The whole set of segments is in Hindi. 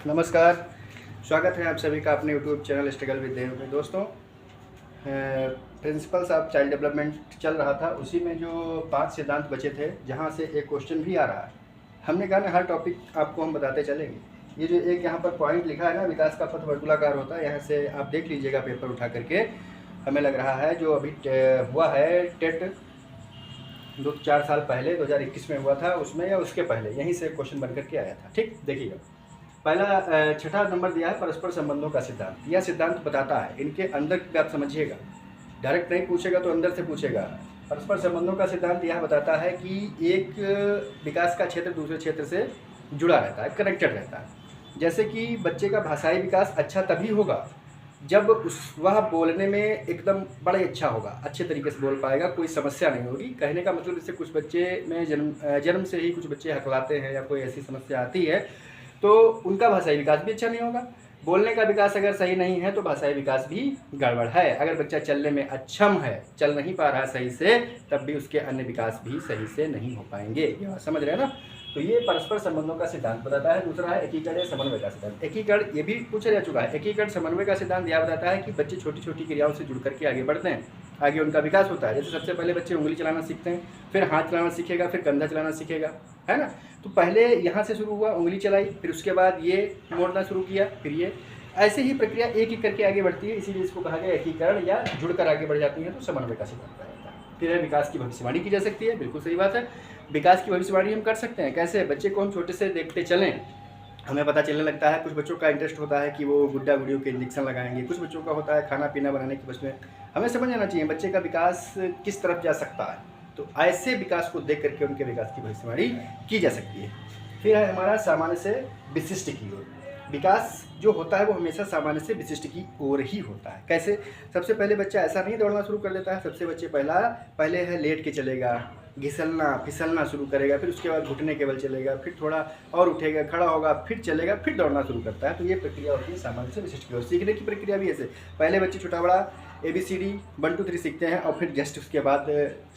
नमस्कार, स्वागत है आप सभी का अपने यूट्यूब चैनल स्ट्रगल विद देव में। दोस्तों, प्रिंसिपल्स ऑफ चाइल्ड डेवलपमेंट चल रहा था, उसी में जो 5 सिद्धांत बचे थे, जहां से एक क्वेश्चन भी आ रहा है। हमने कहा ना हर टॉपिक आपको हम बताते चलेंगे। ये जो एक यहाँ पर पॉइंट लिखा है ना, विकास का पथ वर्तुलाकार होता है, यहाँ से आप देख लीजिएगा पेपर उठा करके। हमें लग रहा है जो अभी हुआ है टेट 2-4 साल पहले 2021 में हुआ था, उसमें या उसके पहले यहीं से क्वेश्चन बन करके आया था। ठीक, देखिएगा पहला छठा नंबर दिया है परस्पर संबंधों का सिद्धांत। यह सिद्धांत बताता है, इनके अंदर की बात समझिएगा, डायरेक्ट नहीं पूछेगा तो अंदर से पूछेगा। परस्पर संबंधों का सिद्धांत यह बताता है कि एक विकास का क्षेत्र दूसरे क्षेत्र से जुड़ा रहता है, कनेक्टेड रहता है। जैसे कि बच्चे का भाषाई विकास अच्छा तभी होगा जब वह बोलने में एकदम बड़े अच्छा होगा, अच्छे तरीके से बोल पाएगा, कोई समस्या नहीं होगी। कहने का मतलब, जैसे कुछ बच्चे में जन्म से ही कुछ बच्चे हकलाते हैं या कोई ऐसी समस्या आती है तो उनका भाषाई विकास भी अच्छा नहीं होगा। बोलने का विकास अगर सही नहीं है तो भाषाई विकास भी गड़बड़ है। अगर बच्चा चलने में अक्षम है, चल नहीं पा रहा सही से, तब भी उसके अन्य विकास भी सही से नहीं हो पाएंगे। ये बात समझ रहे हैं ना। तो ये परस्पर संबंधों का सिद्धांत बताता है। दूसरा है एकीकरण या समन्वय का सिद्धांत। एकीकरण ये भी पूछा जा चुका है। एकीकरण समन्वय का सिद्धांत यह बताता है कि बच्चे छोटी छोटी क्रियाओं से जुड़ करके आगे बढ़ते हैं, आगे उनका विकास होता है। जैसे सबसे पहले बच्चे उंगली चलाना सीखते हैं, फिर हाथ चलाना सीखेगा, फिर कंधा चलाना सीखेगा, है ना। तो पहले यहाँ से शुरू हुआ, उंगली चलाई, फिर उसके बाद ये मोड़ना शुरू किया, फिर ये, ऐसे ही प्रक्रिया एक एक करके आगे बढ़ती है। इसीलिए इसको कहा गया एकीकरण या जुड़कर आगे बढ़ जाती है, तो समन्वय का सिद्धांत रहता है। फिर विकास की भविष्यवाणी की जा सकती है। बिल्कुल सही बात है, विकास की भविष्यवाणी हम कर सकते हैं। कैसे? बच्चे को हम छोटे से देखते चलें, हमें पता चलने लगता है। कुछ बच्चों का इंटरेस्ट होता है कि वो गुड्डा गुड़ियों के इंजेक्शन लगाएंगे, कुछ बच्चों का होता है खाना पीना बनाने की। बस में हमें समझ आना चाहिए बच्चे का विकास किस तरफ जा सकता है। तो ऐसे विकास को देख करके उनके विकास की भविष्यवाणी की जा सकती है। फिर है हमारा सामान्य से विशिष्ट की ओर। विकास जो होता है वो हमेशा सामान्य से विशिष्ट की ओर ही होता है। कैसे? सबसे पहले बच्चा ऐसा नहीं दौड़ना शुरू कर देता है। सबसे बच्चे पहले है लेट के चलेगा, घिसलना फिसलना शुरू करेगा, फिर उसके बाद घुटने के बल चलेगा, फिर थोड़ा और उठेगा, खड़ा होगा, फिर चलेगा, फिर दौड़ना शुरू करता है। तो ये प्रक्रिया होती है सामान्य से विशिष्ट की ओर। सीखने की प्रक्रिया भी ऐसे, पहले बच्चे छोटा बड़ा ABCD 1 2 3 सीखते हैं और फिर जस्ट उसके बाद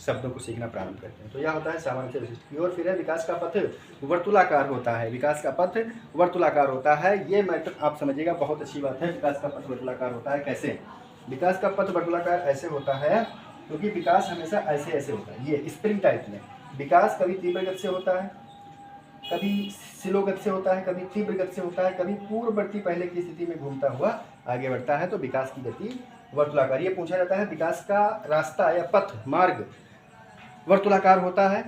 शब्दों को सीखना प्रारंभ करते हैं। तो यह होता है सामान्य से विशिष्ट की ओर। फिर है विकास का पथ वर्तुलाकार होता है। विकास का पथ वर्तुलाकार होता है, ये मैटर आप समझिएगा, बहुत अच्छी बात है। विकास का पथ वर्तुलाकार होता है। कैसे? विकास का पथ वर्तुलाकार ऐसे होता है क्योंकि विकास हमेशा ऐसे ऐसे होता है, ये स्प्रिंग टाइप में। विकास कभी तीव्र गति से होता है, कभी स्लो गति से होता है, कभी तीव्र गति से होता है, कभी पूर्ववर्ती पहले की स्थिति में घूमता हुआ आगे बढ़ता है। तो विकास की गति वर्तुलाकार। ये पूछा जाता है विकास का रास्ता या पथ मार्ग वर्तुलाकार होता है।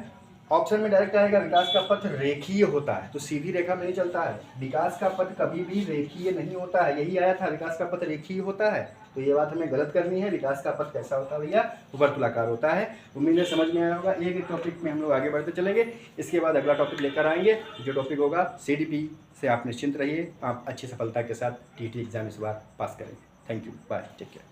ऑप्शन में डायरेक्ट आएगा विकास का पथ रेखीय होता है, तो सीधी रेखा में नहीं चलता है। विकास का पथ कभी भी रेखीय नहीं होता है, यही आया था, विकास का पथ रेखीय होता है। तो ये बात हमें गलत करनी है। विकास का पथ कैसा होता है भैया? वर्तुलाकार होता है। उम्मीद है समझ में आया होगा। एक एक टॉपिक में हम लोग आगे बढ़ते चलेंगे। इसके बाद अगला टॉपिक लेकर आएंगे, जो टॉपिक होगा CDP से। आप निश्चिंत रहिए, आप अच्छी सफलता के साथ TT एग्जाम इस बार पास करेंगे। Thank you, bye, take care.